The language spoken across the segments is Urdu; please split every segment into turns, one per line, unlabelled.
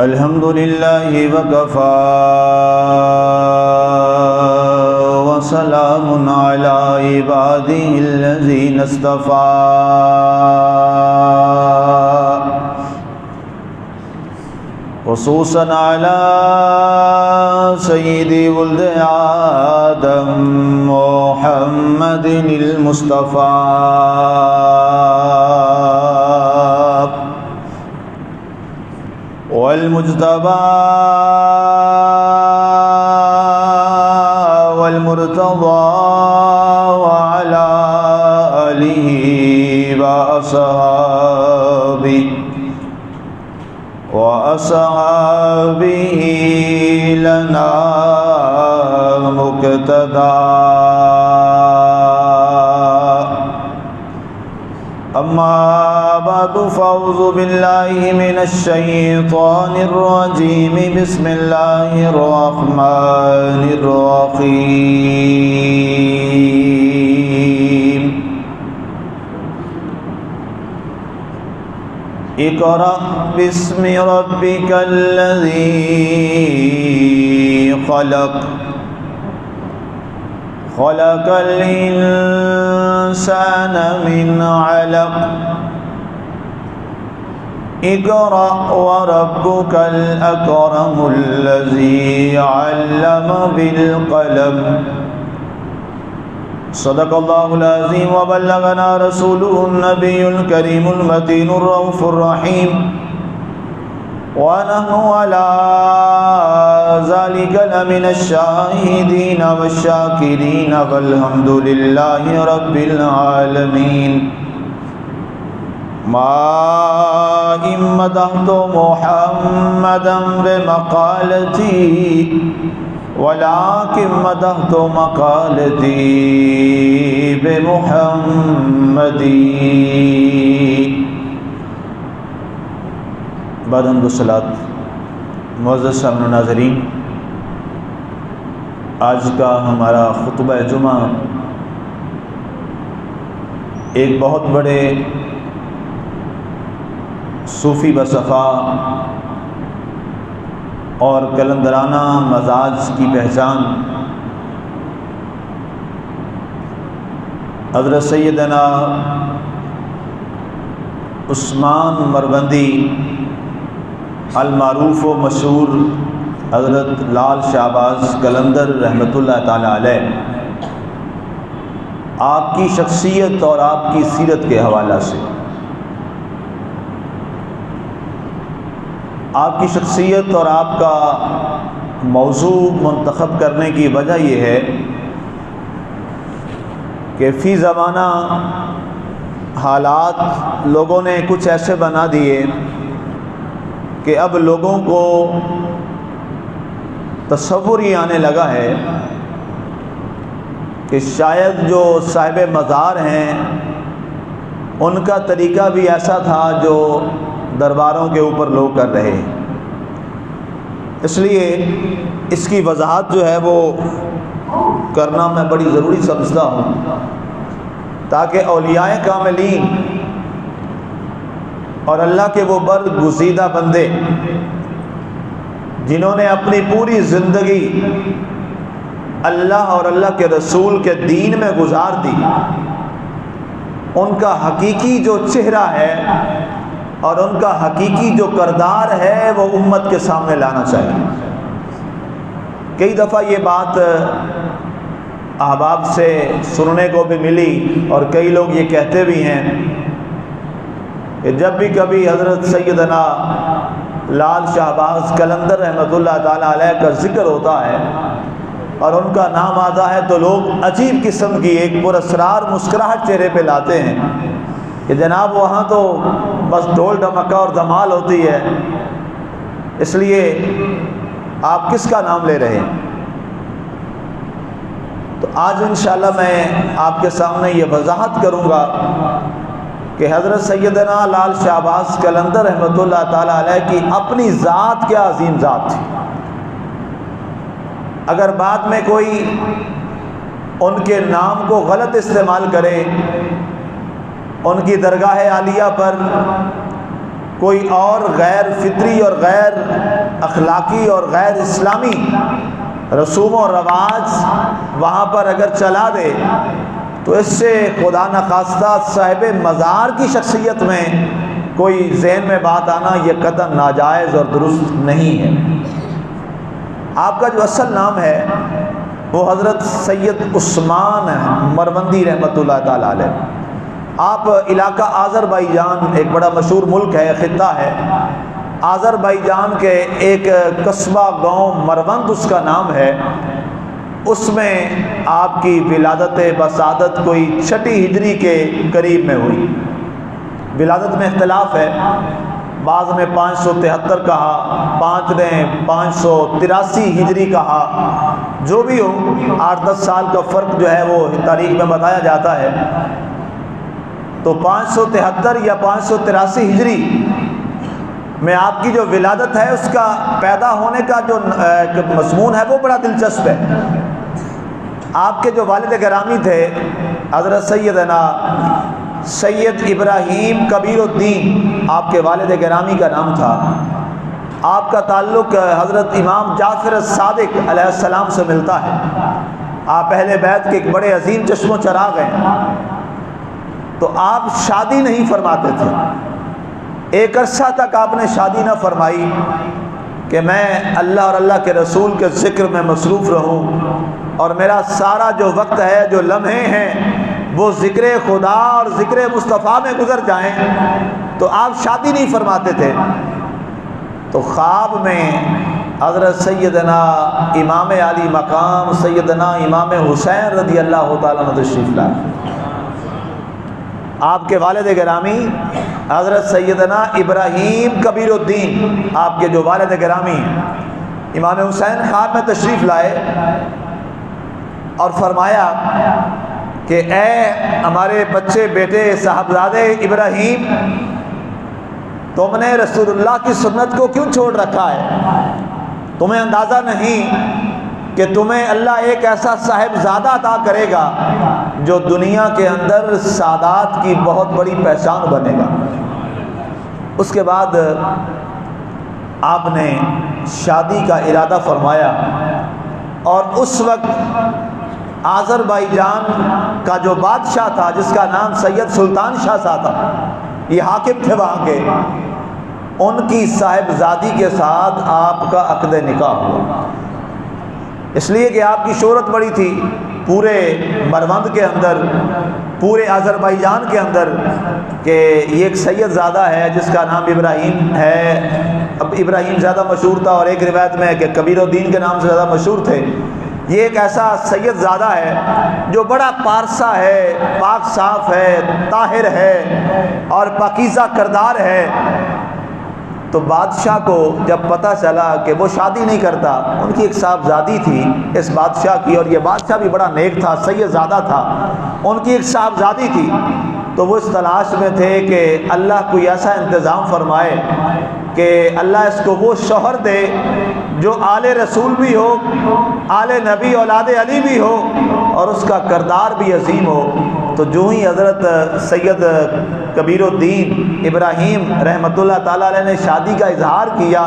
الحمد لله وكفى وسلام على عباده الذين اصطفى خصوصا على سيد ولد آدم محمد المصطفى والمجتبى والمرتضى وعلى آله وأصحابه لنا مقتدى. أما بعد فأعوذ بالله من الشيطان الرجيم. بسم الله الرحمن الرحيم. اقرأ باسم ربك الذي خلق خلق الإنسان من علق اقرأ وربك الأكرم الذي علم بالقلم. صدق الله العظيم وبلغنا رسوله النبي الكريم المتين الرؤوف الرحيم ونحن على ذلك لمن الشاهدين والشاكرين والحمد لله رب العالمين. ما إن مدحت محمدا بمقالتي ولكن مدحت مقالتي بمحمد. بعد حمد و صلوات. معزز سامعین و ناظرین، آج کا ہمارا خطبہ جمعہ ایک بہت بڑے صوفی بصفا اور کلندرانہ مزاج کی پہچان حضرت سیدنا عثمان مروندی المعروف و مشہور حضرت لال شہباز قلندر رحمۃ اللہ تعالی علیہ، آپ کی شخصیت اور آپ کی سیرت کے حوالہ سے. آپ کی شخصیت اور آپ کا موضوع منتخب کرنے کی وجہ یہ ہے کہ فی زمانہ حالات لوگوں نے کچھ ایسے بنا دیے کہ اب لوگوں کو تصور ہی آنے لگا ہے کہ شاید جو صاحب مزار ہیں ان کا طریقہ بھی ایسا تھا جو درباروں کے اوپر لوگ کر رہے ہیں. اس لیے اس کی وضاحت جو ہے وہ کرنا میں بڑی ضروری سمجھتا ہوں تاکہ اولیاء کاملین اور اللہ کے وہ برگزیدہ بندے جنہوں نے اپنی پوری زندگی اللہ اور اللہ کے رسول کے دین میں گزار دی، ان کا حقیقی جو چہرہ ہے اور ان کا حقیقی جو کردار ہے وہ امت کے سامنے لانا چاہیے. کئی دفعہ یہ بات احباب سے سننے کو بھی ملی اور کئی لوگ یہ کہتے بھی ہیں کہ جب بھی کبھی حضرت سیدنا لال شہباز قلندر رحمۃ اللہ تعالی علیہ کا ذکر ہوتا ہے اور ان کا نام آتا ہے تو لوگ عجیب قسم کی ایک پراسرار مسکراہٹ چہرے پہ لاتے ہیں کہ جناب وہاں تو بس ڈھول ڈھمکا اور دھمال ہوتی ہے، اس لیے آپ کس کا نام لے رہے ہیں؟ تو آج انشاءاللہ میں آپ کے سامنے یہ وضاحت کروں گا کہ حضرت سیدنا لال شہباز قلندر رحمۃ اللہ تعالی علیہ کی اپنی ذات کیا عظیم ذات تھی. اگر بعد میں کوئی ان کے نام کو غلط استعمال کرے، ان کی درگاہ عالیہ پر کوئی اور غیر فطری اور غیر اخلاقی اور غیر اسلامی رسوم و رواج وہاں پر اگر چلا دے تو اس سے خدا نخواستہ صاحب مزار کی شخصیت میں کوئی ذہن میں بات آنا یہ قطعاً ناجائز اور درست نہیں ہے۔ آپ کا جو اصل نام ہے وہ حضرت سید عثمان مروندی رحمۃ اللہ تعالیٰ علیہ۔ آپ علاقہ آذربائیجان، ایک بڑا مشہور ملک ہے، خطہ ہے، آذربائیجان کے ایک قصبہ گاؤں مروند اس کا نام ہے، اس میں آپ کی ولادت بسعادت کوئی 6 ہجری کے قریب میں ہوئی۔ ولادت میں اختلاف ہے، بعض میں 573 کہا، 5 نے 583 ہجری کہا، جو بھی ہو 8-10 سال کا فرق جو ہے وہ تاریخ میں بتایا جاتا ہے۔ تو 573 یا 583 ہجری میں آپ کی جو ولادت ہے اس کا پیدا ہونے کا جو مضمون ہے وہ بڑا دلچسپ ہے۔ آپ کے جو والد گرامی تھے حضرت سیدنا سید ابراہیم کبیر الدین، آپ کے والد گرامی کا نام تھا۔ آپ کا تعلق حضرت امام جعفر الصادق علیہ السلام سے ملتا ہے۔ آپ اہل بیت کے ایک بڑے عظیم چشم و چراغ ہیں۔ تو آپ شادی نہیں فرماتے تھے، ایک عرصہ تک آپ نے شادی نہ فرمائی کہ میں اللہ اور اللہ کے رسول کے ذکر میں مصروف رہوں اور میرا سارا جو وقت ہے، جو لمحے ہیں، وہ ذکر خدا اور ذکر مصطفیٰ میں گزر جائیں۔ تو آپ شادی نہیں فرماتے تھے۔ تو خواب میں حضرت سیدنا امام علی مقام سیدنا امام حسین رضی اللہ تعالیٰ عنہ تشریف لائے۔ آپ کے والد گرامی حضرت سیدنا ابراہیم کبیر الدین، آپ کے جو والد گرامی ہیں، امام حسین خواب میں تشریف لائے اور فرمایا کہ اے ہمارے بچے بیٹے صاحبزادے ابراہیم، تم نے رسول اللہ کی سنت کو کیوں چھوڑ رکھا ہے؟ تمہیں اندازہ نہیں کہ تمہیں اللہ ایک ایسا صاحبزادہ عطا کرے گا جو دنیا کے اندر سادات کی بہت بڑی پہچان بنے گا۔ اس کے بعد آپ نے شادی کا ارادہ فرمایا، اور اس وقت آذربائیجان کا جو بادشاہ تھا جس کا نام سید سلطان شاہ صاحب تھا، یہ حاکم تھے وہاں کے، ان کی صاحبزادی کے ساتھ آپ کا عقد نکاح ہوا۔ اس لیے کہ آپ کی شہرت بڑی تھی پورے مروند کے اندر، پورے آذربائیجان کے اندر، کہ یہ ایک سید زادہ ہے جس کا نام ابراہیم ہے۔ اب ابراہیم زیادہ مشہور تھا، اور ایک روایت میں کہ کبیر الدین کے نام سے زیادہ مشہور تھے۔ یہ ایک ایسا سید زادہ ہے جو بڑا پارسا ہے، پاک صاف ہے، طاہر ہے اور پاکیزہ کردار ہے۔ تو بادشاہ کو جب پتہ چلا کہ وہ شادی نہیں کرتا، ان کی ایک صاحبزادی تھی اس بادشاہ کی، اور یہ بادشاہ بھی بڑا نیک تھا، سید زادہ تھا، ان کی ایک صاحبزادی تھی، تو وہ اس تلاش میں تھے کہ اللہ کوئی ایسا انتظام فرمائے کہ اللہ اس کو وہ شوہر دے جو آل رسول بھی ہو، آل نبی اولاد علی بھی ہو، اور اس کا کردار بھی عظیم ہو۔ تو جو ہی حضرت سید کبیر الدین ابراہیم رحمۃ اللہ تعالیٰ علیہ نے شادی کا اظہار کیا،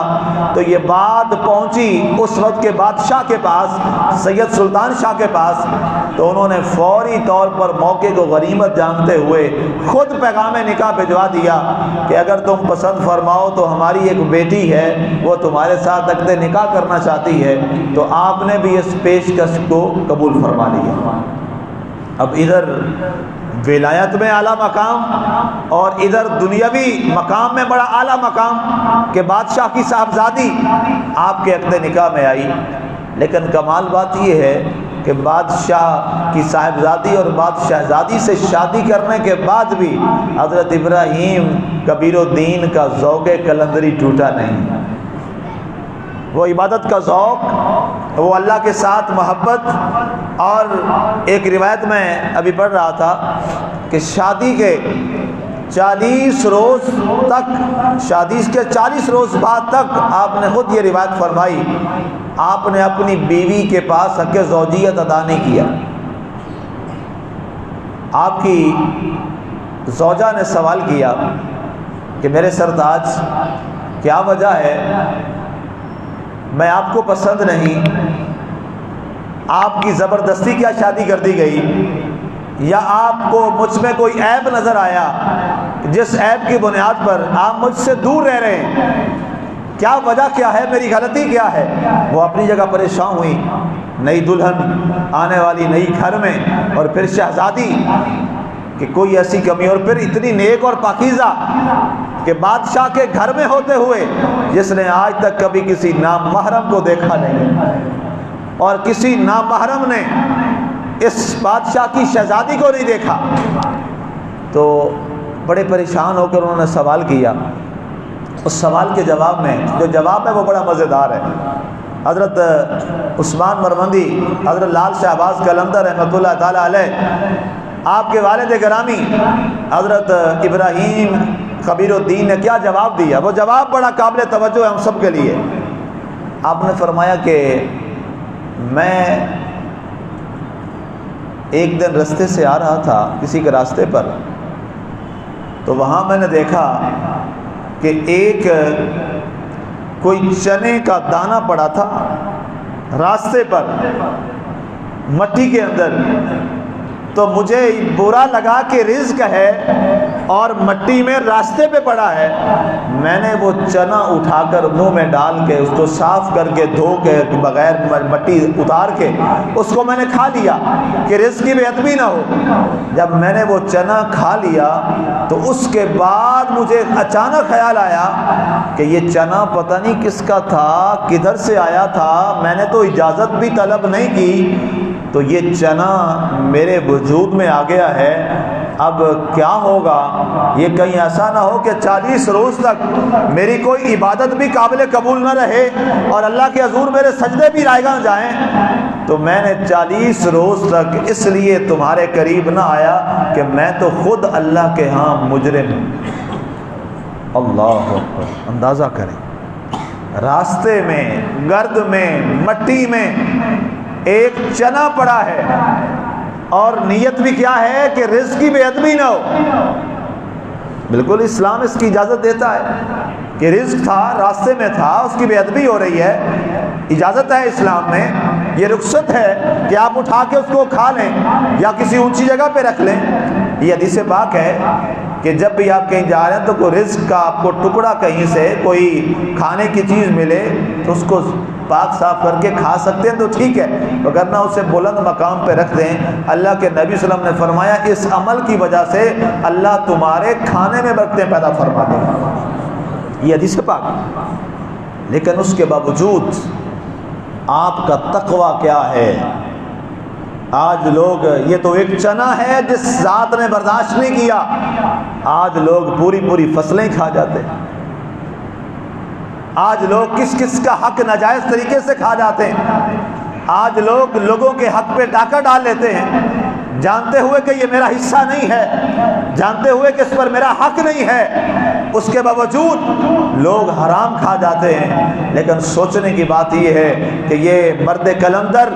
تو یہ بات پہنچی اس وقت کے بادشاہ کے پاس، سید سلطان شاہ کے پاس، تو انہوں نے فوری طور پر موقع کو غنیمت جانتے ہوئے خود پیغام نکاح بھجوا دیا کہ اگر تم پسند فرماؤ تو ہماری ایک بیٹی ہے، وہ تمہارے ساتھ عقد نکاح کرنا چاہتی ہے۔ تو آپ نے بھی اس پیشکش کو قبول فرما لیا۔ اب ادھر ولایت میں اعلیٰ مقام اور ادھر دنیاوی مقام میں بڑا اعلیٰ مقام کہ بادشاہ کی صاحبزادی آپ کے عقد نکاح میں آئی۔ لیکن کمال بات یہ ہے کہ بادشاہ کی صاحبزادی اور بادشاہزادی سے شادی کرنے کے بعد بھی حضرت ابراہیم کبیر الدین کا ذوق قلندری ٹوٹا نہیں۔ وہ عبادت کا ذوق، وہ اللہ کے ساتھ محبت، اور ایک روایت میں ابھی پڑھ رہا تھا کہ شادی کے 40 روز تک، شادی کے 40 روز بعد تک آپ نے خود یہ روایت فرمائی، آپ نے اپنی بیوی کے پاس حق زوجیت ادا نہیں کیا۔ آپ کی زوجہ نے سوال کیا کہ میرے سرتاج کیا وجہ ہے، میں آپ کو پسند نہیں، آپ کی زبردستی کیا شادی کر دی گئی، یا آپ کو مجھ میں کوئی عیب نظر آیا جس عیب کی بنیاد پر آپ مجھ سے دور رہ رہے ہیں، کیا وجہ کیا ہے، میری غلطی کیا ہے؟ وہ اپنی جگہ پریشان ہوئی، نئی دلہن آنے والی نئی گھر میں، اور پھر شہزادی کہ کوئی ایسی کمی، اور پھر اتنی نیک اور پاکیزہ کہ بادشاہ کے گھر میں ہوتے ہوئے جس نے آج تک کبھی کسی نامحرم کو دیکھا نہیں، اور کسی نامحرم نے اس بادشاہ کی شہزادی کو نہیں دیکھا، تو بڑے پریشان ہو کر انہوں نے سوال کیا۔ اس سوال کے جواب میں جو جواب ہے وہ بڑا مزیدار ہے۔ حضرت عثمان مروندی، حضرت لال شہباز قلندر رحمۃ اللہ تعالیٰ علیہ، آپ کے والد گرامی حضرت ابراہیم خبیر الدین نے کیا جواب دیا، وہ جواب بڑا قابل توجہ ہے ہم سب کے لیے۔ آپ نے فرمایا کہ میں ایک دن رستے سے آ رہا تھا کسی کے راستے پر، تو وہاں میں نے دیکھا کہ ایک کوئی چنے کا دانہ پڑا تھا راستے پر مٹی کے اندر، تو مجھے برا لگا کہ رزق ہے اور مٹی میں راستے پہ پڑا ہے، میں نے وہ چنا اٹھا کر منہ میں ڈال کے اس کو صاف کر کے دھو کے بغیر مٹی اتار کے اس کو میں نے کھا لیا کہ رزق کی بے ادبی نہ ہو۔ جب میں نے وہ چنا کھا لیا تو اس کے بعد مجھے اچانک خیال آیا کہ یہ چنا پتہ نہیں کس کا تھا، کدھر سے آیا تھا، میں نے تو اجازت بھی طلب نہیں کی، تو یہ چنا میرے وجود میں آ گیا ہے، اب کیا ہوگا؟ یہ کہیں ایسا نہ ہو کہ 40 روز تک میری کوئی عبادت بھی قابل قبول نہ رہے اور اللہ کے حضور میرے سجدے بھی رائگاں جائیں۔ تو میں نے 40 روز تک اس لیے تمہارے قریب نہ آیا کہ میں تو خود اللہ کے ہاں مجرم ہوں۔ اللہ اکبر، اندازہ کریں، راستے میں، گرد میں، مٹی میں ایک چنا پڑا ہے، اور نیت بھی کیا ہے کہ رزق کی بے ادبی نہ ہو۔ بالکل اسلام اس کی اجازت دیتا ہے کہ رزق تھا، راستے میں تھا، اس کی بے ادبی ہو رہی ہے، اجازت ہے اسلام میں، یہ رخصت ہے کہ آپ اٹھا کے اس کو کھا لیں یا کسی اونچی جگہ پہ رکھ لیں۔ یہ حدیث پاک ہے کہ جب بھی آپ کہیں جا رہے ہیں تو کوئی رزق کا آپ کو ٹکڑا کہیں سے کوئی کھانے کی چیز ملے تو اس کو پاک صاف کر کے کھا سکتے ہیں تو ٹھیک ہے، وگرنہ اسے بلند مقام پہ رکھ دیں۔ اللہ کے نبی صلی اللہ علیہ وسلم نے فرمایا اس عمل کی وجہ سے اللہ تمہارے کھانے میں برکتیں پیدا فرما دے گا، یہ حدیث پاک۔ لیکن اس کے باوجود آپ کا تقوی کیا ہے؟ آج لوگ، یہ تو ایک چنا ہے جس ذات نے برداشت نہیں کیا، آج لوگ پوری پوری فصلیں کھا جاتے ہیں، آج لوگ کس کس کا حق ناجائز طریقے سے کھا جاتے ہیں، آج لوگ لوگوں کے حق پہ ڈاکہ ڈال لیتے ہیں جانتے ہوئے کہ یہ میرا حصہ نہیں ہے، جانتے ہوئے کہ اس پر میرا حق نہیں ہے، اس کے باوجود لوگ حرام کھا جاتے ہیں۔ لیکن سوچنے کی بات یہ ہے کہ یہ مرد قلندر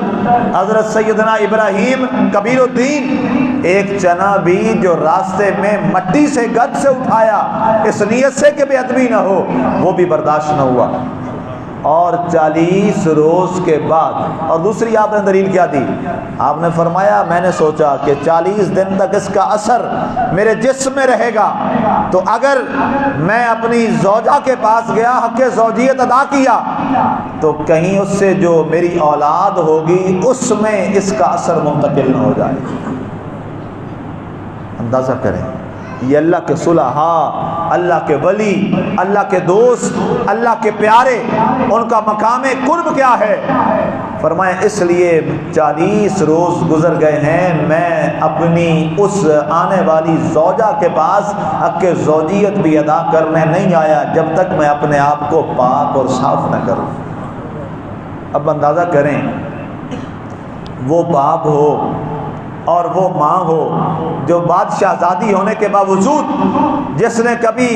حضرت سیدنا ابراہیم کبیر الدین ایک چنا بھی جو راستے میں مٹی سے گد سے اٹھایا اس نیت سے کہ بے ادبی نہ ہو، وہ بھی برداشت نہ ہوا، اور 40 روز کے بعد، اور دوسری آپ نے دلیل کیا دی؟ آپ نے فرمایا میں نے سوچا کہ 40 دن تک اس کا اثر میرے جسم میں رہے گا، تو اگر میں اپنی زوجہ کے پاس گیا، حق زوجیت ادا کیا، تو کہیں اس سے جو میری اولاد ہوگی اس میں اس کا اثر منتقل نہ ہو جائے۔ اندازہ کریں، یہ اللہ کے صلحاء، اللہ کے ولی، اللہ کے دوست، اللہ کے پیارے، ان کا مقام قرب کیا ہے؟ فرمایا اس لیے 40 روز گزر گئے ہیں، میں اپنی اس آنے والی زوجہ کے پاس حق زوجیت بھی ادا کرنے نہیں آیا جب تک میں اپنے آپ کو پاک اور صاف نہ کروں۔ اب اندازہ کریں، وہ باپ ہو اور وہ ماں ہو جو بادشاہ زادی ہونے کے باوجود جس نے کبھی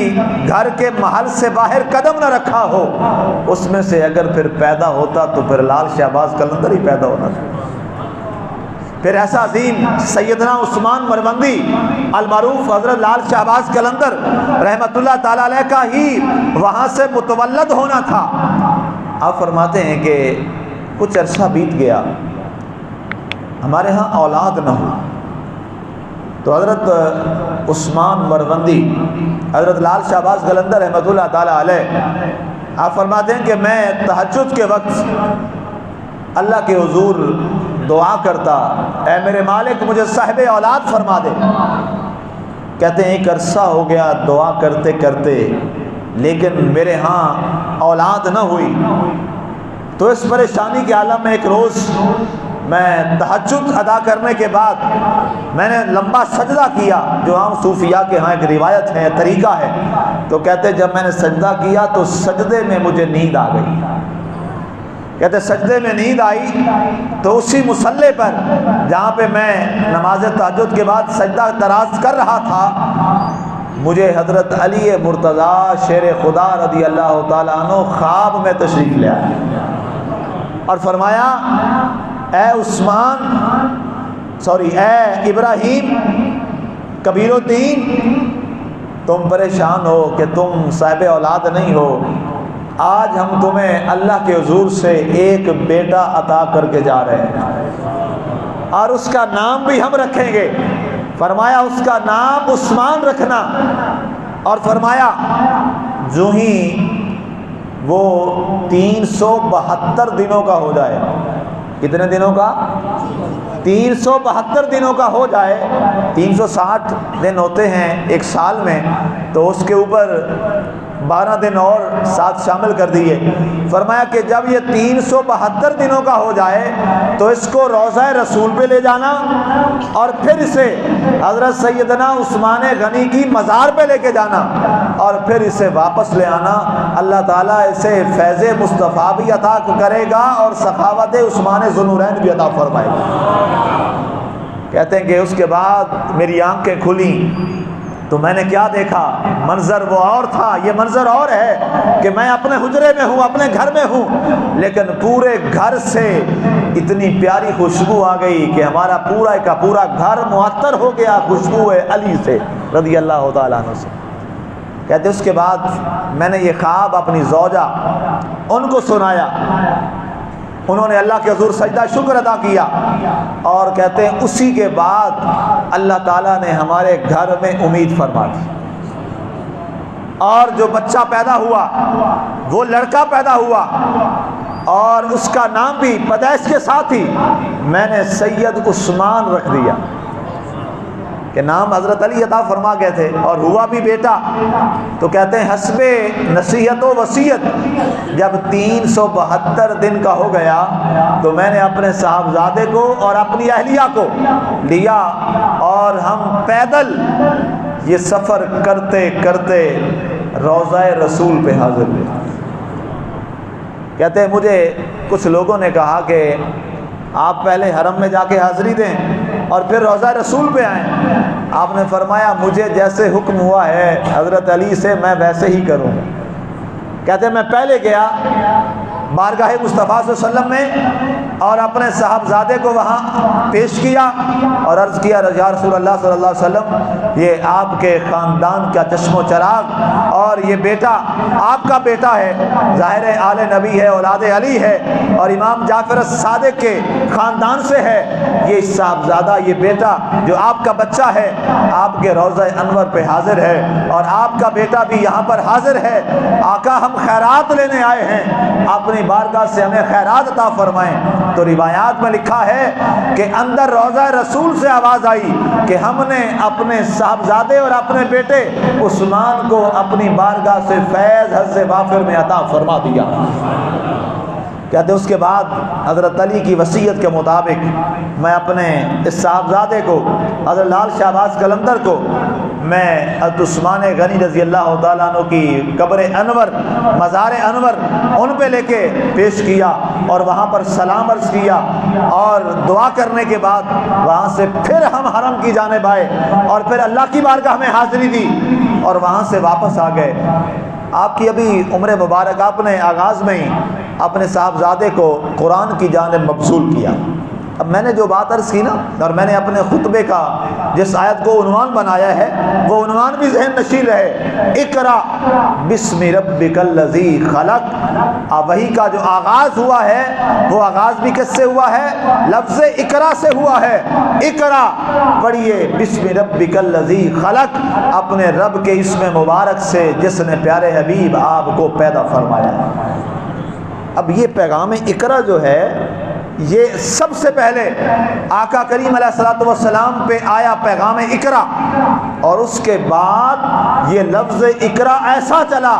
گھر کے محل سے باہر قدم نہ رکھا ہو، اس میں سے اگر پھر پیدا ہوتا تو پھر لال شہباز قلندر ہی پیدا ہونا تھا۔ پھر ایسا عظیم سیدنا عثمان مروندی المعروف حضرت لال شہباز قلندر رحمۃ اللہ تعالی علیہ کا ہی وہاں سے متولد ہونا تھا۔ آپ فرماتے ہیں کہ کچھ عرصہ بیت گیا، ہمارے ہاں اولاد نہ ہو، تو حضرت عثمان مروندی حضرت لال شہباز قلندر رحمۃ اللہ تعالی علیہ آپ فرماتے ہیں کہ میں تہجد کے وقت اللہ کے حضور دعا کرتا، اے میرے مالک مجھے صاحب اولاد فرما دے۔ کہتے ہیں ایک عرصہ ہو گیا دعا کرتے کرتے، لیکن میرے ہاں اولاد نہ ہوئی، تو اس پریشانی کے عالم میں ایک روز میں تہجد ادا کرنے کے بعد میں نے لمبا سجدہ کیا، جو عام صوفیاء کے ہاں ایک روایت ہے، طریقہ ہے۔ تو کہتے جب میں نے سجدہ کیا تو سجدے میں مجھے نیند آ گئی۔ کہتے سجدے میں نیند آئی تو اسی مصلی پر جہاں پہ میں نماز تہجد کے بعد سجدہ دراز کر رہا تھا، مجھے حضرت علی مرتضیٰ شیر خدا رضی اللہ تعالیٰ عنہ خواب میں تشریف لے آئے اور فرمایا اے اے ابراہیم کبیر الدین، تم پریشان ہو کہ تم صاحب اولاد نہیں ہو، آج ہم تمہیں اللہ کے حضور سے ایک بیٹا عطا کر کے جا رہے ہیں اور اس کا نام بھی ہم رکھیں گے۔ فرمایا اس کا نام عثمان رکھنا، اور فرمایا جو ہی وہ 372 دنوں کا ہو جائے، کتنے دنوں کا؟ 372 دنوں کا ہو جائے، 360 دن ہوتے ہیں ایک سال میں، تو اس کے اوپر 12 دن اور ساتھ شامل کر دیے۔ فرمایا کہ جب یہ 372 دنوں کا ہو جائے تو اس کو روضہ رسول پہ لے جانا اور پھر اسے حضرت سیدنا عثمان غنی کی مزار پہ لے کے جانا اور پھر اسے واپس لے آنا۔ اللہ تعالیٰ اسے فیض مصطفیٰ بھی عطا کرے گا اور سخاوت عثمان ذوالنورین بھی عطا فرمائے گا۔ کہتے ہیں کہ اس کے بعد میری آنکھیں کھلیں تو میں نے کیا دیکھا، منظر وہ اور تھا، یہ منظر اور ہے کہ میں اپنے حجرے میں ہوں، اپنے گھر میں ہوں، لیکن پورے گھر سے اتنی پیاری خوشبو آ گئی کہ ہمارا پورا کا پورا گھر معطر ہو گیا خوشبو علی سے رضی اللہ تعالیٰ عنہ سے۔ کہتے اس کے بعد میں نے یہ خواب اپنی زوجہ ان کو سنایا، انہوں نے اللہ کے حضور سجدہ شکر ادا کیا، اور کہتے ہیں اسی کے بعد اللہ تعالیٰ نے ہمارے گھر میں امید فرما دی، اور جو بچہ پیدا ہوا وہ لڑکا پیدا ہوا، اور اس کا نام بھی پیدائش کے ساتھ ہی میں نے سید عثمان رکھ دیا کہ نام حضرت علی عطا فرما گئے تھے، اور ہوا بھی بیٹا۔ تو کہتے ہیں حسب نصیحت و وصیت جب 372 دن کا ہو گیا تو میں نے اپنے صاحبزادے کو اور اپنی اہلیہ کو لیا اور ہم پیدل یہ سفر کرتے کرتے روضہ رسول پہ حاضر ہوئے۔ کہتے ہیں مجھے کچھ لوگوں نے کہا کہ آپ پہلے حرم میں جا کے حاضری دیں اور پھر روضہ رسول پہ آئیں۔ آپ نے فرمایا مجھے جیسے حکم ہوا ہے حضرت علی سے میں ویسے ہی کروں۔ کہتے ہیں میں پہلے گیا بارگاہ مصطفیٰ صلی اللہ علیہ وسلم میں اور اپنے صاحبزادے کو وہاں پیش کیا اور عرض کیا یا رسول اللہ صلی اللہ علیہ وسلم، یہ آپ کے خاندان کا چشم و چراغ اور یہ بیٹا آپ کا بیٹا ہے، ظاہر آل نبی ہے، اولاد علی ہے اور امام جعفر صادق کے خاندان سے ہے، یہ صاحبزادہ یہ بیٹا جو آپ کا بچہ ہے آپ کے روضہ انور پہ حاضر ہے اور آپ کا بیٹا بھی یہاں پر حاضر ہے۔ آقا ہم خیرات لینے آئے ہیں، اپنی بارگاہ سے ہمیں خیرات عطا فرمائیں۔ تو روایات میں لکھا ہے کہ اندر روضہ رسول سے آواز آئی کہ ہم نے اپنے صاحبزادے اور اپنے بیٹے عثمان کو اپنی بارگاہ سے فیض حض وافر میں عطا فرما دیا۔ کہتے اس کے بعد حضرت علی کی وصیت کے مطابق میں اپنے اس صاحبزادے کو حضرت لال شہباز قلندر کو میں حضرت عثمان غنی رضی اللہ تعالیٰ عنہ کی قبر انور مزار انور ان پہ لے کے پیش کیا اور وہاں پر سلام عرض کیا اور دعا کرنے کے بعد وہاں سے پھر ہم حرم کی جانب آئے اور پھر اللہ کی بارگاہ میں حاضری دی اور وہاں سے واپس آ گئے۔ آپ کی ابھی عمر مبارک آپ نے آغاز میں ہی اپنے صاحبزادے کو قرآن کی جانب مبذول کیا اب میں نے جو بات عرض کی نا، اور میں نے اپنے خطبے کا جس آیت کو عنوان بنایا ہے وہ عنوان بھی ذہن نشین رہے، اقرا بسم ربک الذی خلق۔ وحی کا جو آغاز ہوا ہے وہ آغاز بھی کس سے ہوا ہے؟ لفظ اقرا سے ہوا ہے۔ اقرا پڑھیے بسم ربک الذی خلق، اپنے رب کے اسم مبارک سے جس نے پیارے حبیب آپ کو پیدا فرمایا۔ اب یہ پیغام اقرا جو ہے یہ سب سے پہلے آقا کریم علیہ الصلوۃ والسلام پہ آیا پیغام اقرا، اور اس کے بعد یہ لفظ اقرا ایسا چلا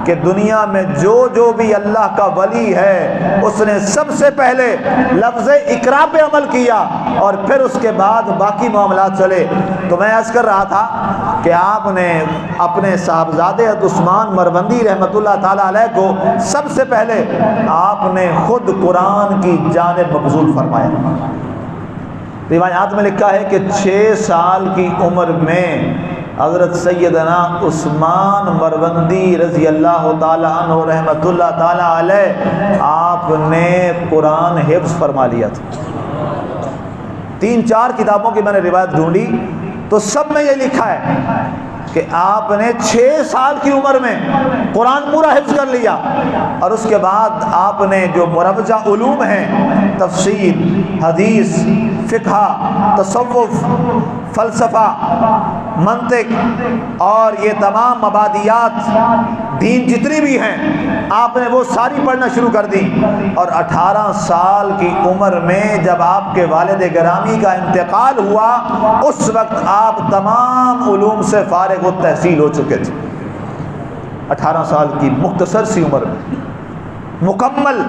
کہ دنیا میں جو بھی اللہ کا ولی ہے اس نے سب سے پہلے لفظ اقرا پہ عمل کیا، اور پھر اس کے بعد باقی معاملات چلے۔ تو میں عرض کر رہا تھا کہ آپ نے اپنے صاحبزادے عثمان مروندی رحمۃ اللہ تعالی علیہ کو سب سے پہلے آپ نے خود قرآن کی جانب مبذول فرمایا۔ روایات میں لکھا ہے کہ 6 سال کی عمر میں حضرت سیدنا عثمان مروندی رضی اللہ تعالی عنہ رحمۃ اللہ تعالی علیہ آپ نے قرآن حفظ فرما لیا تھا۔ 3-4 کتابوں کی میں نے روایت ڈھونڈی تو سب میں یہ لکھا ہے کہ آپ نے 6 سال کی عمر میں قرآن پورا حفظ کر لیا، اور اس کے بعد آپ نے جو مروجہ علوم ہیں، تفسیر، حدیث، فقہ، تصوف، فلسفہ، منطق اور یہ تمام مبادیات دین جتنی بھی ہیں آپ نے وہ ساری پڑھنا شروع کر دی، اور 18 سال کی عمر میں جب آپ کے والد گرامی کا انتقال ہوا اس وقت آپ تمام علوم سے فارغ التحصیل ہو چکے تھے۔ 18 سال کی مختصر سی عمر میں مکمل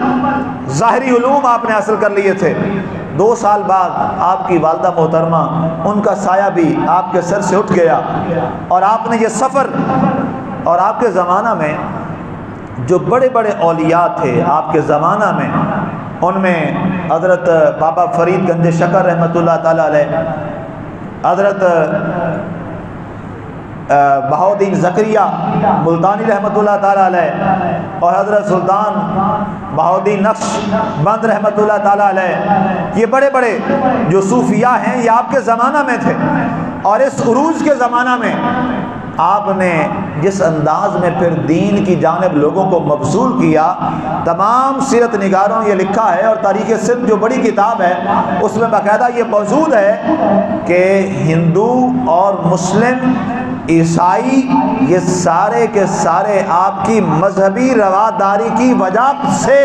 ظاہری علوم آپ نے حاصل کر لیے تھے۔ 2 سال بعد آپ کی والدہ محترمہ ان کا سایہ بھی آپ کے سر سے اٹھ گیا، اور آپ نے یہ سفر، اور آپ کے زمانہ میں جو بڑے بڑے اولیاء تھے آپ کے زمانہ میں، ان میں حضرت بابا فرید گنج شکر رحمۃ اللہ تعالی علیہ، حضرت بہاؤالدین زکریا ملتانی رحمۃ اللہ تعالی علیہ، اور حضرت سلطان بہاؤالدین نقش بند رحمۃ اللہ تعالی علیہ، یہ بڑے بڑے جو صوفیاء ہیں یہ آپ کے زمانہ میں تھے۔ اور اس عروج کے زمانہ میں آپ نے جس انداز میں پھر دین کی جانب لوگوں کو مبذول کیا، تمام سیرت نگاروں یہ لکھا ہے، اور تاریخ سندھ جو بڑی کتاب ہے اس میں باقاعدہ یہ موجود ہے کہ ہندو اور مسلم، عیسائی، یہ سارے کے سارے آپ کی مذہبی رواداری کی وجہ سے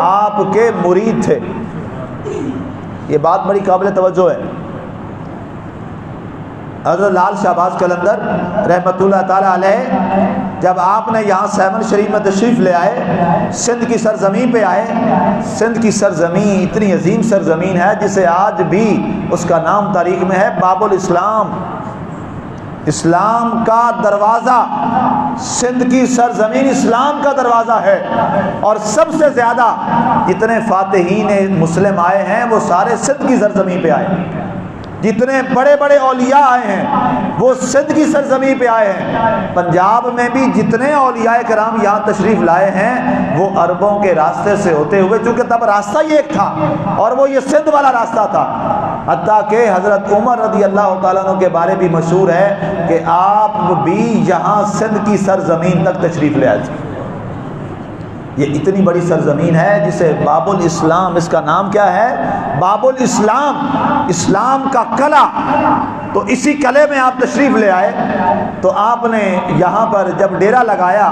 آپ کے مرید تھے۔ یہ بات بڑی قابل توجہ ہے۔ حضرت لال شہباز قلندر رحمۃ اللہ تعالی علیہ جب آپ نے یہاں سیون شریف میں تشریف لے آئے، سندھ کی سرزمین پہ آئے، سندھ کی سرزمین اتنی عظیم سرزمین ہے جسے آج بھی اس کا نام تاریخ میں ہے باب الاسلام، اسلام کا دروازہ۔ سندھ کی سرزمین اسلام کا دروازہ ہے، اور سب سے زیادہ جتنے فاتحین مسلم آئے ہیں وہ سارے سندھ کی سرزمین پہ آئے، جتنے بڑے بڑے اولیاء آئے ہیں وہ سندھ کی سرزمین پہ آئے ہیں۔ پنجاب میں بھی جتنے اولیاء کرام یہاں تشریف لائے ہیں وہ عربوں کے راستے سے ہوتے ہوئے، چونکہ تب راستہ یہ ایک تھا اور وہ یہ سندھ والا راستہ تھا، حتیٰ کہ حضرت عمر رضی اللہ تعالیٰ عنہ کے بارے بھی مشہور ہے کہ آپ بھی یہاں سندھ کی سرزمین تک تشریف لے آئے تھے۔ یہ اتنی بڑی سرزمین ہے جسے باب الاسلام، اس کا نام کیا ہے؟ باب الاسلام، اسلام کا قلعہ۔ تو اسی قلعے میں آپ تشریف لے آئے، تو آپ نے یہاں پر جب ڈیرا لگایا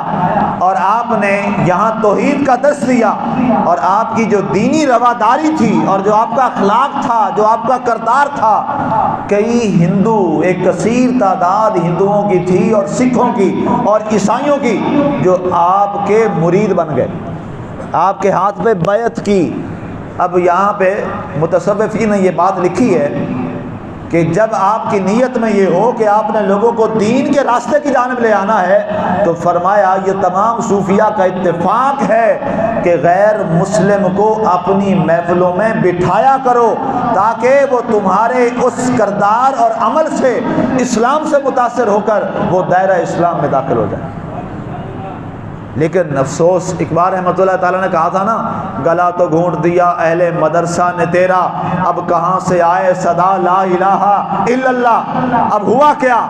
اور آپ نے یہاں توحید کا درس دیا، اور آپ کی جو دینی رواداری تھی اور جو آپ کا اخلاق تھا، جو آپ کا کردار تھا، کئی ہندو، ایک کثیر تعداد ہندوؤں کی تھی اور سکھوں کی اور عیسائیوں کی، جو آپ کے مرید بن گئے، آپ کے ہاتھ پہ بیعت کی۔ اب یہاں پہ متصوفین نے یہ بات لکھی ہے کہ جب آپ کی نیت میں یہ ہو کہ آپ نے لوگوں کو دین کے راستے کی جانب لے آنا ہے، تو فرمایا یہ تمام صوفیاء کا اتفاق ہے کہ غیر مسلم کو اپنی محفلوں میں بٹھایا کرو تاکہ وہ تمہارے اس کردار اور عمل سے اسلام سے متاثر ہو کر وہ دائرہ اسلام میں داخل ہو جائے۔ لیکن افسوس، اقبال رحمۃ اللہ تعالیٰ نے کہا تھا نا، گلا تو گھونٹ دیا اہل مدرسہ نے تیرا، اب کہاں سے آئے صدا لا الہ الا اللہ۔ اب ہوا کیا،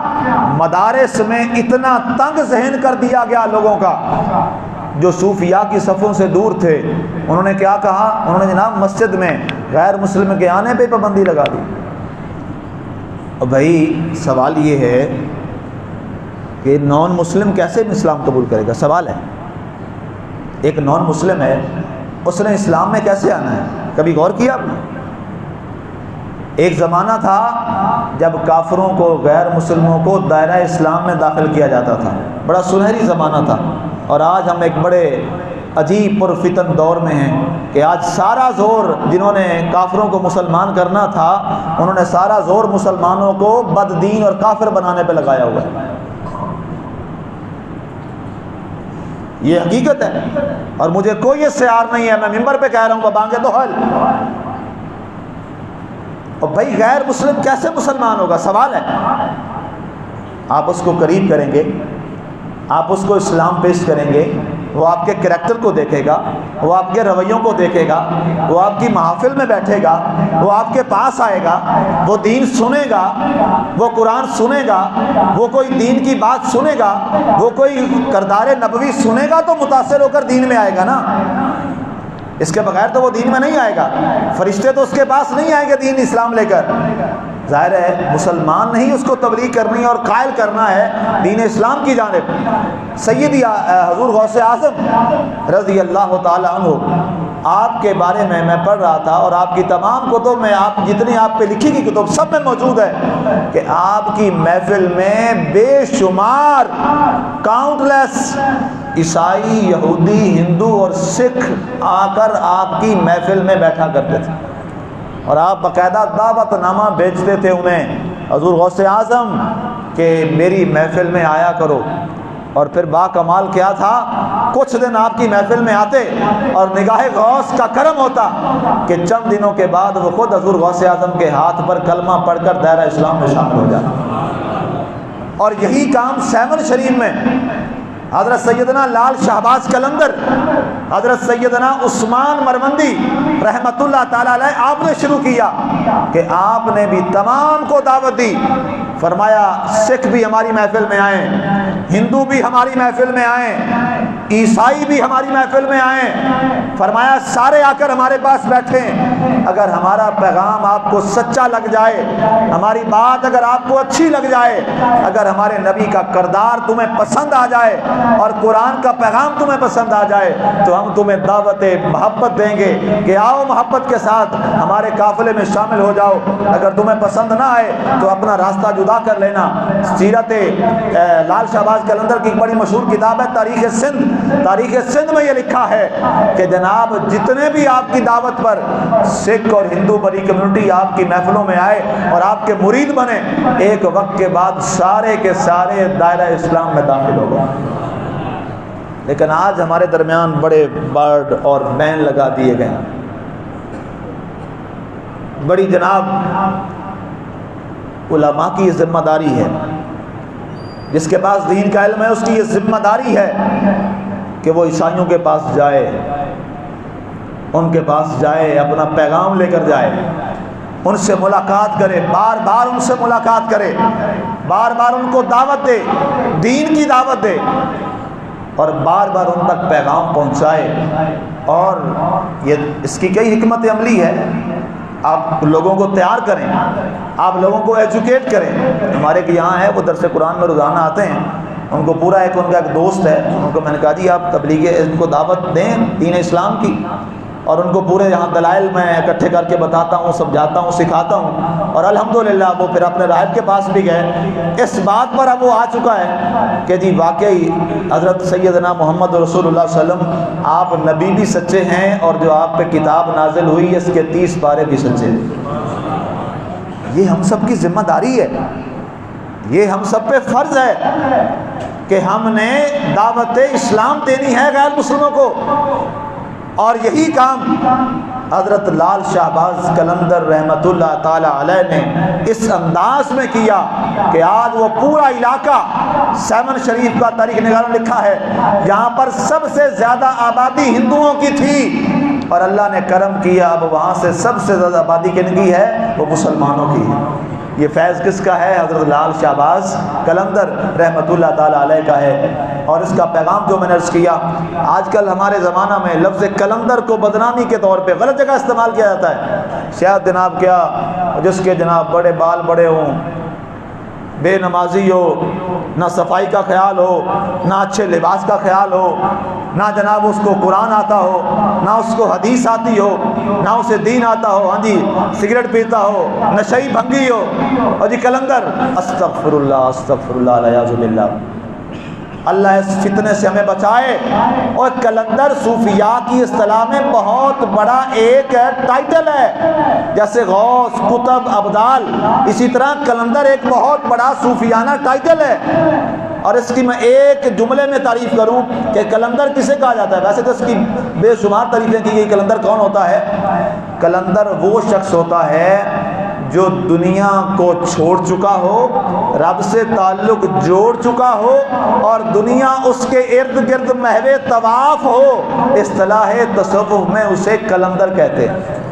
مدارس میں اتنا تنگ ذہن کر دیا گیا لوگوں کا، جو صوفیاء کی صفوں سے دور تھے انہوں نے کیا کہا، انہوں نے جناب مسجد میں غیر مسلم کے آنے پہ پابندی لگا دی۔ اب بھائی سوال یہ ہے کہ نان مسلم کیسے اسلام قبول کرے گا؟ سوال ہے، ایک نان مسلم ہے، اس نے اسلام میں کیسے آنا ہے؟ کبھی غور کیا آپ نے؟ ایک زمانہ تھا جب کافروں کو، غیر مسلموں کو دائرہ اسلام میں داخل کیا جاتا تھا، بڑا سنہری زمانہ تھا، اور آج ہم ایک بڑے عجیب پرفتن دور میں ہیں کہ آج سارا زور، جنہوں نے کافروں کو مسلمان کرنا تھا انہوں نے سارا زور مسلمانوں کو بد دین اور کافر بنانے پہ لگایا ہوا ہے۔ یہ حقیقت ہے، اور مجھے کوئی استعار نہیں ہے، میں ممبر پہ کہہ رہا ہوں ببانگے تو حل۔ اور بھائی غیر مسلم کیسے مسلمان ہوگا؟ سوال ہے۔ آپ اس کو قریب کریں گے، آپ اس کو اسلام پیش کریں گے، وہ آپ کے کریکٹر کو دیکھے گا، وہ آپ کے رویوں کو دیکھے گا، وہ آپ کی محافل میں بیٹھے گا، وہ آپ کے پاس آئے گا، وہ دین سنے گا، وہ قرآن سنے گا، وہ کوئی دین کی بات سنے گا، وہ کوئی کردار نبوی سنے گا تو متاثر ہو کر دین میں آئے گا نا۔ اس کے بغیر تو وہ دین میں نہیں آئے گا، فرشتے تو اس کے پاس نہیں آئیں گے دین اسلام لے کر۔ ظاہر ہے مسلمان نہیں اس کو تبلیغ کرنی ہے اور قائل کرنا ہے دین اسلام کی جانب۔ سیدی حضور غوث اعظم رضی اللہ تعالی عنہ، آپ کے بارے میں پڑھ رہا تھا، اور آپ کی تمام کتب میں، آپ جتنی آپ پہ لکھی گئی کتب سب میں موجود ہے کہ آپ کی محفل میں بے شمار کاؤنٹ لیس عیسائی، یہودی، ہندو اور سکھ آ کر آپ کی محفل میں بیٹھا کرتے تھے، اور آپ باقاعدہ دعوت نامہ بھیجتے تھے انہیں، حضور غوث اعظم کہ میری محفل میں آیا کرو۔ اور پھر با کمال کیا تھا، کچھ دن آپ کی محفل میں آتے اور نگاہ غوث کا کرم ہوتا کہ چند دنوں کے بعد وہ خود حضور غوث اعظم کے ہاتھ پر کلمہ پڑھ کر دائرہ اسلام میں شامل ہو جاتا۔ اور یہی کام سیون شریف میں حضرت سیدنا لال شہباز قلندر، حضرت سیدنا عثمان مروندی رحمت اللہ تعالی علیہ، آپ نے شروع کیا کہ آپ نے بھی تمام کو دعوت دی، فرمایا سکھ بھی ہماری محفل میں آئیں، ہندو بھی ہماری محفل میں آئیں، عیسائی بھی ہماری محفل میں آئیں، فرمایا سارے آ کر ہمارے پاس بیٹھیں، اگر ہمارا پیغام آپ کو سچا لگ جائے، ہماری بات اگر آپ کو اچھی لگ جائے، اگر ہمارے نبی کا کردار تمہیں پسند آ جائے اور قرآن کا پیغام تمہیں پسند آ جائے تو ہم تمہیں دعوت محبت دیں گے کہ آؤ محبت کے ساتھ ہمارے قافلے میں شامل ہو جاؤ، اگر تمہیں پسند نہ آئے تو اپنا راستہ جدا کر لینا۔ سیرت لال شہباز قلندر کی ایک بڑی مشہور کتاب ہے تاریخ سندھ، تاریخ سندھ میں یہ لکھا ہے کہ جناب جتنے بھی آپ کی دعوت پر سکھ اور ہندو بڑی کمیونٹی آپ کی محفلوں میں آئے اور آپ کے مرید بنے، ایک وقت کے بعد سارے کے سارے دائرہ اسلام میں داخل ہو گئے۔ لیکن آج ہمارے درمیان بڑے بارڈ اور بین لگا دیے گئے، بڑی جناب علماء کی یہ ذمہ داری ہے، جس کے پاس دین کا علم ہے اس کی یہ ذمہ داری ہے کہ وہ عیسائیوں کے پاس جائے، ان کے پاس جائے، اپنا پیغام لے کر جائے، ان سے ملاقات کرے، بار بار ان سے ملاقات کرے، بار بار ان کو دعوت دے، دین کی دعوت دے، اور بار بار ان تک پیغام پہنچائے۔ اور یہ اس کی کئی حکمت عملی ہے، آپ لوگوں کو تیار کریں، آپ لوگوں کو ایجوکیٹ کریں۔ ہمارے یہاں ہے وہ درس قرآن میں روزانہ آتے ہیں، ان کو پورا ان کا ایک دوست ہے، ان کو میں نے کہا جی آپ تبلیغ ان کو دعوت دیں دین اسلام کی، اور ان کو پورے یہاں دلائل میں اکٹھے کر کے بتاتا ہوں، سمجھاتا ہوں، سکھاتا ہوں، اور الحمدللہ وہ پھر اپنے راہب کے پاس بھی گئے، اس بات پر اب وہ آ چکا ہے کہ جی واقعی حضرت سیدنا محمد رسول اللہ صلی اللہ علیہ وسلم آپ نبی بھی سچے ہیں، اور جو آپ پہ کتاب نازل ہوئی ہے اس کے 30 پارے بھی سچے ہیں۔ یہ ہم سب کی ذمہ داری ہے، یہ ہم سب پہ فرض ہے کہ ہم نے دعوت اسلام دینی ہے غیر مسلموں کو۔ اور یہی کام حضرت لال شہباز قلندر رحمت اللہ تعالی علیہ نے اس انداز میں کیا کہ آج وہ پورا علاقہ سیون شریف کا تاریخ نگاروں نے لکھا ہے یہاں پر سب سے زیادہ آبادی ہندوؤں کی تھی اور اللہ نے کرم کیا اب وہاں سے سب سے زیادہ آبادی کن کی ہے؟ وہ مسلمانوں کی ہے۔ یہ فیض کس کا ہے؟ حضرت لال شہباز قلندر رحمت اللہ تعالی علیہ کا ہے۔ اور اس کا پیغام جو میں نے عرض کیا، آج کل ہمارے زمانہ میں لفظ قلندر کو بدنامی کے طور پہ غلط جگہ استعمال کیا جاتا ہے۔ شاید جناب کیا جس کے جناب بڑے بال بڑے ہوں، بے نمازی ہو، نہ صفائی کا خیال ہو، نہ اچھے لباس کا خیال ہو، نہ جناب اس کو قرآن آتا ہو، نہ اس کو حدیث آتی ہو، نہ اسے دین آتا ہو، ہاں جی سگریٹ پیتا ہو، نشئی بھنگی ہو، اور جی قلندر، استغفر اللہ العیاذ باللہ۔ اللہ اس فتنے سے ہمیں بچائے۔ اور قلندر صوفیاء کی اصطلاح میں بہت بڑا ایک ٹائٹل ہے، جیسے غوث، قطب، ابدال، اسی طرح قلندر ایک بہت بڑا صوفیانہ ٹائٹل ہے۔ اور اس کی میں ایک جملے میں تعریف کروں کہ قلندر کسے کہا جاتا ہے؟ ویسے تو اس کی بے شمار تعریفیں کی گئی۔ قلندر کون ہوتا ہے؟ قلندر وہ شخص ہوتا ہے جو دنیا کو چھوڑ چکا ہو، رب سے تعلق جوڑ چکا ہو، اور دنیا اس کے ارد گرد محو طواف ہو۔ اصطلاح تصوف میں اسے قلندر کہتے ہیں،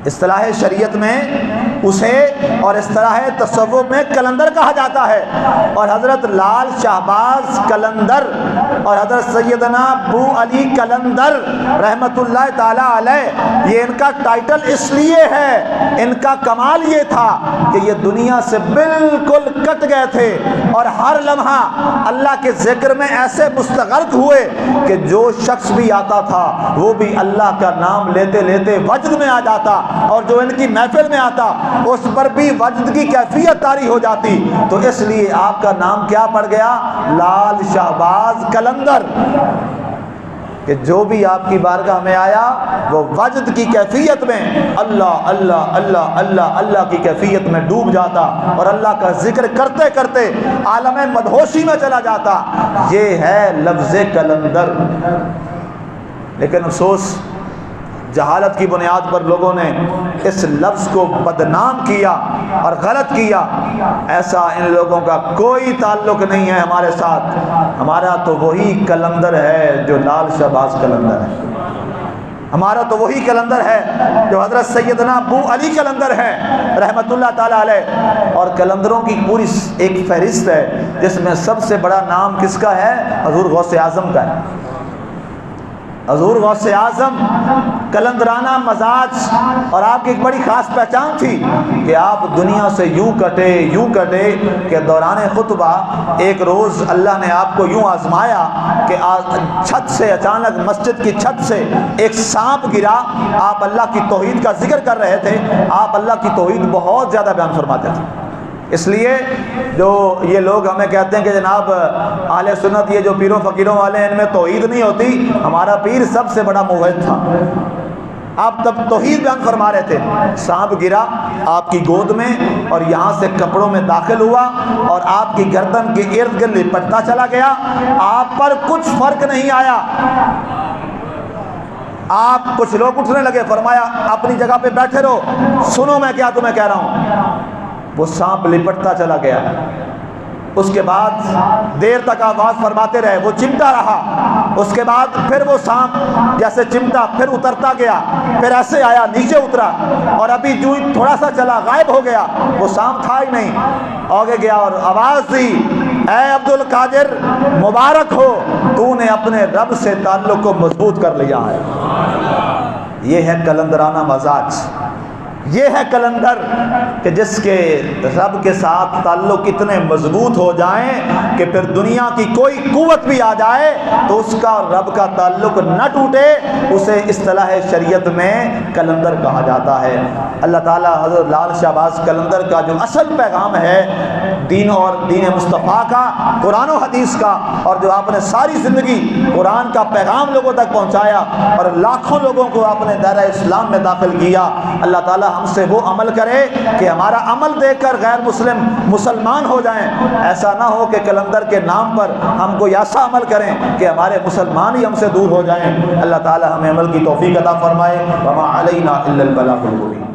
اصطلاح شریعت میں اسے، اور اصطلاح تصوف میں قلندر کہا جاتا ہے۔ اور حضرت لال شہباز قلندر اور حضرت سیدنا ابو علی قلندر رحمت اللہ تعالی علیہ، یہ ان کا ٹائٹل اس لیے ہے، ان کا کمال یہ تھا کہ یہ دنیا سے بالکل کٹ گئے تھے اور ہر لمحہ اللہ کے ذکر میں ایسے مستغرق ہوئے کہ جو شخص بھی آتا تھا وہ بھی اللہ کا نام لیتے لیتے وجد میں آ جاتا، اور جو ان کی محفل میں آتا اس پر بھی وجد کی کیفیت طاری ہو جاتی۔ تو اس لیے آپ کا نام کیا پڑ گیا؟ لال شہباز قلندر، کہ جو بھی آپ کی بارگاہ میں آیا وہ وجد کی کیفیت میں اللہ اللہ اللہ اللہ اللہ کی کیفیت میں ڈوب جاتا اور اللہ کا ذکر کرتے کرتے عالم مدہوشی میں چلا جاتا۔ یہ ہے لفظ قلندر۔ لیکن افسوس، جہالت کی بنیاد پر لوگوں نے اس لفظ کو بدنام کیا اور غلط کیا۔ ایسا ان لوگوں کا کوئی تعلق نہیں ہے ہمارے ساتھ۔ ہمارا تو وہی قلندر ہے جو لال شہباز قلندر ہے، ہمارا تو وہی قلندر ہے جو حضرت سیدنا ابو علی قلندر ہے رحمت اللہ تعالی علیہ۔ اور قلندروں کی پوری ایک فہرست ہے جس میں سب سے بڑا نام کس کا ہے؟ حضور غوث اعظم کا ہے۔ حضور غوث اعظم قلندرانہ مزاج، اور آپ کی ایک بڑی خاص پہچان تھی کہ آپ دنیا سے یوں کٹے کہ دوران خطبہ ایک روز اللہ نے آپ کو یوں آزمایا کہ چھت سے اچانک مسجد کی چھت سے ایک سانپ گرا۔ آپ اللہ کی توحید کا ذکر کر رہے تھے، آپ اللہ کی توحید بہت زیادہ بیان فرماتے تھے۔ اس لیے جو یہ لوگ ہمیں کہتے ہیں کہ جناب اہل سنت یہ جو پیروں فقیروں والے ہیں ان میں توحید نہیں ہوتی، ہمارا پیر سب سے بڑا موحد تھا۔ آپ تب توحید بیان فرما رہے تھے۔ سانپ گرا آپ کی گود میں اور یہاں سے کپڑوں میں داخل ہوا اور آپ کی گردن کے ارد گرد لپٹتا چلا گیا، آپ پر کچھ فرق نہیں آیا۔ آپ کچھ لوگ اٹھنے لگے، فرمایا اپنی جگہ پہ بیٹھے رہو، سنو میں کیا تمہیں کہہ رہا ہوں۔ وہ سانپ لپٹتا چلا گیا۔ اس کے بعد دیر تک آواز فرماتے رہے، وہ چمٹا رہا۔ اس کے بعد پھر وہ سانپ جیسے چمٹا پھر اترتا گیا، پھر ایسے آیا نیچے اترا، اور ابھی جو تھوڑا سا چلا غائب ہو گیا، وہ سانپ تھا ہی نہیں۔ آگے گیا اور آواز دی، اے عبد القادر مبارک ہو، تو نے اپنے رب سے تعلق کو مضبوط کر لیا ہے۔ یہ ہے قلندرانہ مزاج، یہ ہے قلندر کہ جس کے رب کے ساتھ تعلق اتنے مضبوط ہو جائیں کہ پھر دنیا کی کوئی قوت بھی آ جائے تو اس کا رب کا تعلق نہ ٹوٹے، اسے اصطلاح شریعت میں قلندر کہا جاتا ہے۔ اللہ تعالیٰ حضرت لال شہباز قلندر کا جو اصل پیغام ہے دین اور دین مصطفیٰ کا، قرآن و حدیث کا، اور جو آپ نے ساری زندگی قرآن کا پیغام لوگوں تک پہنچایا اور لاکھوں لوگوں کو آپ نے دائرہ اسلام میں داخل کیا، اللہ تعالیٰ ہم سے وہ عمل کرے کہ ہمارا عمل دیکھ کر غیر مسلم مسلمان ہو جائیں، ایسا نہ ہو کہ کلندر کے نام پر ہم کوئی ایسا عمل کریں کہ ہمارے مسلمان ہی ہم سے دور ہو جائیں۔ اللہ تعالی ہمیں عمل کی توفیق عطا فرمائے۔ وما علینا الا البلاغ المبین۔